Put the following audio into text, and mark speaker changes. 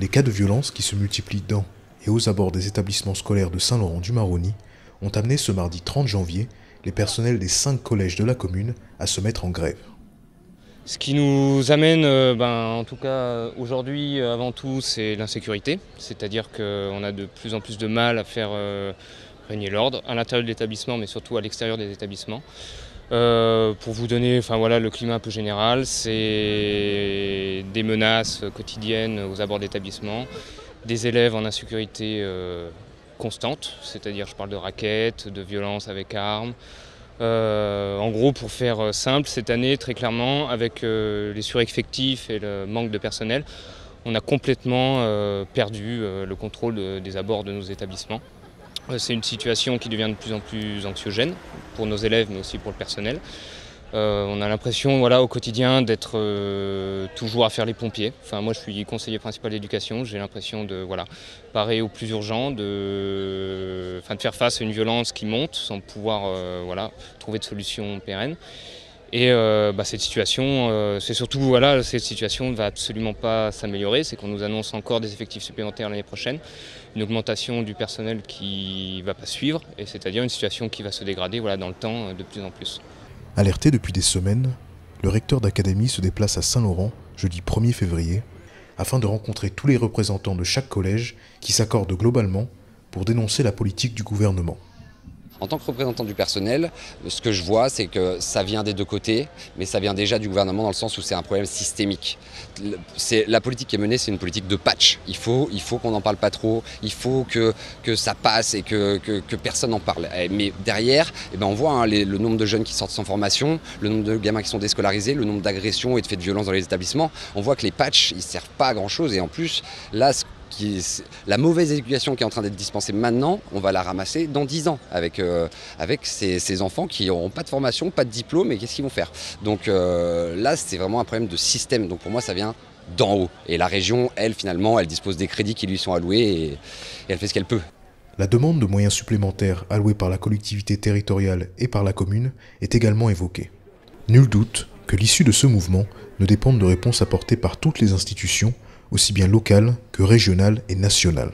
Speaker 1: Les cas de violence qui se multiplient dans et aux abords des établissements scolaires de Saint-Laurent-du-Maroni ont amené ce mardi 30 janvier les personnels des 5 collèges de la commune à se mettre en grève.
Speaker 2: Ce qui nous amène, en tout cas aujourd'hui, avant tout, c'est l'insécurité. C'est-à-dire qu'on a de plus en plus de mal à faire régner l'ordre à l'intérieur de l'établissement, mais surtout à l'extérieur des établissements. Pour vous donner le climat un peu général, c'est des menaces quotidiennes aux abords d'établissements, des élèves en insécurité constante, c'est-à-dire je parle de raquettes, de violences avec armes. En gros, pour faire simple, cette année, très clairement, avec les sureffectifs et le manque de personnel, on a complètement perdu le contrôle des abords de nos établissements. C'est une situation qui devient de plus en plus anxiogène pour nos élèves, mais aussi pour le personnel. On a l'impression au quotidien d'être toujours à faire les pompiers. Moi, je suis conseiller principal d'éducation. J'ai l'impression de parer au plus urgent, de faire face à une violence qui monte sans pouvoir trouver de solution pérenne. Et cette situation, cette situation ne va absolument pas s'améliorer. C'est qu'on nous annonce encore des effectifs supplémentaires l'année prochaine, une augmentation du personnel qui ne va pas suivre, et c'est-à-dire une situation qui va se dégrader dans le temps de plus en plus.
Speaker 1: Alerté depuis des semaines, le recteur d'académie se déplace à Saint-Laurent jeudi 1er février afin de rencontrer tous les représentants de chaque collège qui s'accordent globalement pour dénoncer la politique du gouvernement.
Speaker 3: En tant que représentant du personnel, ce que je vois, c'est que ça vient des deux côtés, mais ça vient déjà du gouvernement dans le sens où c'est un problème systémique. La politique qui est menée, c'est une politique de patch. Il faut qu'on n'en parle pas trop, il faut que ça passe et que personne n'en parle. Mais derrière, on voit le nombre de jeunes qui sortent sans formation, le nombre de gamins qui sont déscolarisés, le nombre d'agressions et de faits de violence dans les établissements. On voit que les patchs, ils ne servent pas à grand-chose, et en plus, là, la mauvaise éducation qui est en train d'être dispensée maintenant, on va la ramasser dans 10 ans avec ces enfants qui n'auront pas de formation, pas de diplôme, et qu'est-ce qu'ils vont faire? Donc là, c'est vraiment un problème de système. Donc pour moi, ça vient d'en haut. Et la région, elle, finalement, elle dispose des crédits qui lui sont alloués et elle fait ce qu'elle peut.
Speaker 1: La demande de moyens supplémentaires alloués par la collectivité territoriale et par la commune est également évoquée. Nul doute que l'issue de ce mouvement ne dépend de réponses apportées par toutes les institutions, aussi bien locales que régionales et nationales.